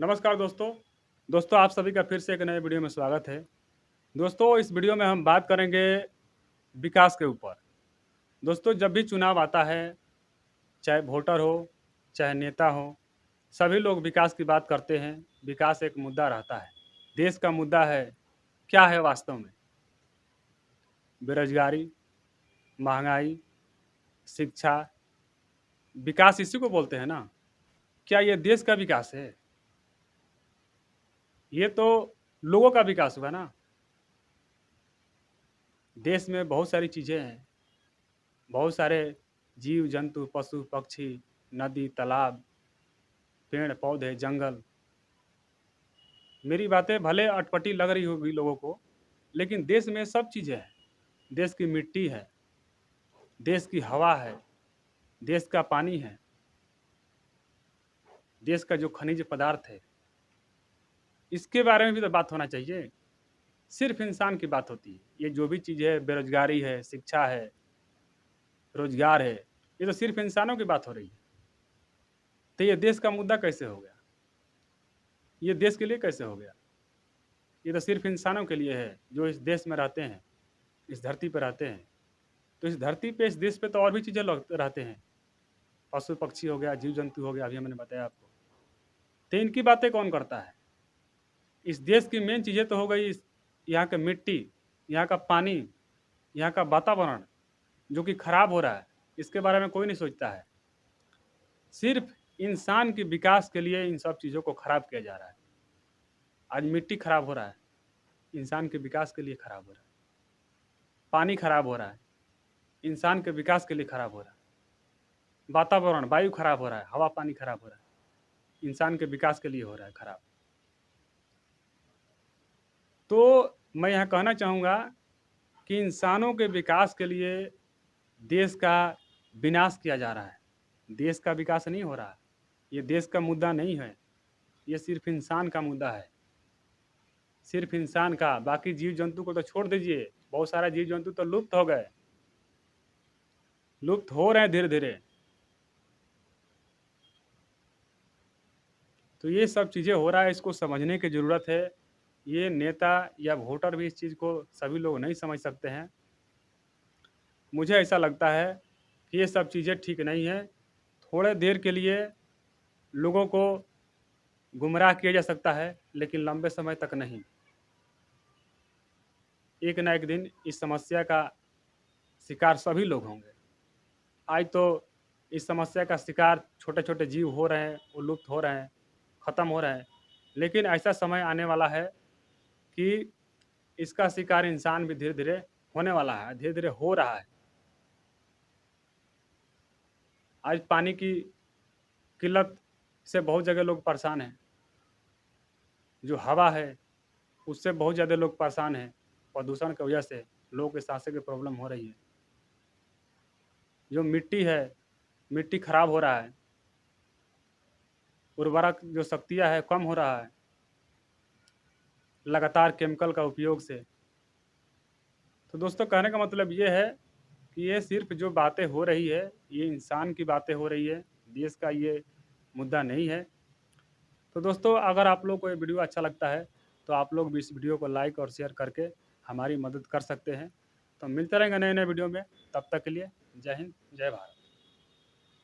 नमस्कार दोस्तों। दोस्तों आप सभी का फिर से एक नए वीडियो में स्वागत है। दोस्तों इस वीडियो में हम बात करेंगे विकास के ऊपर। दोस्तों जब भी चुनाव आता है, चाहे वोटर हो, चाहे नेता हो, सभी लोग विकास की बात करते हैं। विकास एक मुद्दा रहता है। देश का मुद्दा है, क्या है वास्तव में? बेरोजगारी, महंगाई, शिक्षा, विकास इसी को बोलते हैं ना? क्या ये देश का विकास है? ये तो लोगों का विकास हुआ ना। देश में बहुत सारी चीज़ें हैं। बहुत सारे जीव जंतु पशु पक्षी, नदी तालाब, पेड़ पौधे, जंगल। मेरी बातें भले अटपटी लग रही होगी लोगों को, लेकिन देश में सब चीज़ें हैं। देश की मिट्टी है, देश की हवा है, देश का पानी है, देश का जो खनिज पदार्थ है, इसके बारे में भी तो बात होना चाहिए। सिर्फ इंसान की बात होती है। ये जो भी चीज़ है, बेरोजगारी है, शिक्षा है, रोजगार है, ये तो सिर्फ इंसानों की बात हो रही है। तो ये देश का मुद्दा कैसे हो गया? ये देश के लिए कैसे हो गया? ये तो सिर्फ इंसानों के लिए है जो इस देश में रहते हैं, इस धरती पर रहते हैं। तो इस धरती पे, इस देश पे तो और भी चीज़ें लोग रहते हैं। पशु पक्षी हो गया, जीव जंतु हो गया, अभी मैंने बताया आपको। तो इनकी बातें कौन करता है? इस देश की मेन चीज़ें तो हो गई यहाँ की मिट्टी, यहाँ का पानी, यहाँ का वातावरण जो कि खराब हो रहा है। इसके बारे में कोई नहीं सोचता है। सिर्फ इंसान के विकास के लिए इन सब चीज़ों को खराब किया जा रहा है। आज मिट्टी खराब हो रहा है, इंसान के विकास के लिए खराब हो रहा है। पानी खराब हो रहा है, इंसान के विकास के लिए खराब हो रहा है। वातावरण, वायु खराब हो रहा है, हवा पानी खराब हो रहा है, इंसान के विकास के लिए हो रहा है खराब। तो मैं यहाँ कहना चाहूँगा कि इंसानों के विकास के लिए देश का विनाश किया जा रहा है। देश का विकास नहीं हो रहा है। ये देश का मुद्दा नहीं है, ये सिर्फ इंसान का मुद्दा है। सिर्फ इंसान का, बाकी जीव जंतु को तो छोड़ दीजिए। बहुत सारा जीव जंतु तो लुप्त हो गए, लुप्त हो रहे हैं धीरे धीरे। तो ये सब चीज़ें हो रहा है, इसको समझने की ज़रूरत है। ये नेता या वोटर भी इस चीज़ को सभी लोग नहीं समझ सकते हैं। मुझे ऐसा लगता है कि ये सब चीज़ें ठीक नहीं है। थोड़े देर के लिए लोगों को गुमराह किया जा सकता है, लेकिन लंबे समय तक नहीं। एक ना एक दिन इस समस्या का शिकार सभी लोग होंगे। आज तो इस समस्या का शिकार छोटे-छोटे जीव हो रहे हैं, वो लुप्त हो रहे हैं, ख़त्म हो रहे हैं। लेकिन ऐसा समय आने वाला है कि इसका शिकार इंसान भी धीरे-धीरे होने वाला है, धीरे-धीरे हो रहा है। आज पानी की किल्लत से बहुत जगह लोग परेशान हैं। जो हवा है, उससे बहुत ज़्यादा लोग परेशान हैं। प्रदूषण की वजह से लोगों के साँसें की प्रॉब्लम हो रही है। जो मिट्टी है, मिट्टी खराब हो रहा है। उर्वरक जो शक्तियाँ है, कम हो रहा है, लगातार केमिकल का उपयोग से। तो दोस्तों कहने का मतलब ये है कि ये सिर्फ़ जो बातें हो रही है, ये इंसान की बातें हो रही है, देश का ये मुद्दा नहीं है। तो दोस्तों अगर आप लोग को ये वीडियो अच्छा लगता है, तो आप लोग भी इस वीडियो को लाइक और शेयर करके हमारी मदद कर सकते हैं। तो मिलते रहेंगे नए-नए वीडियो में, तब तक के लिए जय हिंद, जय भारत।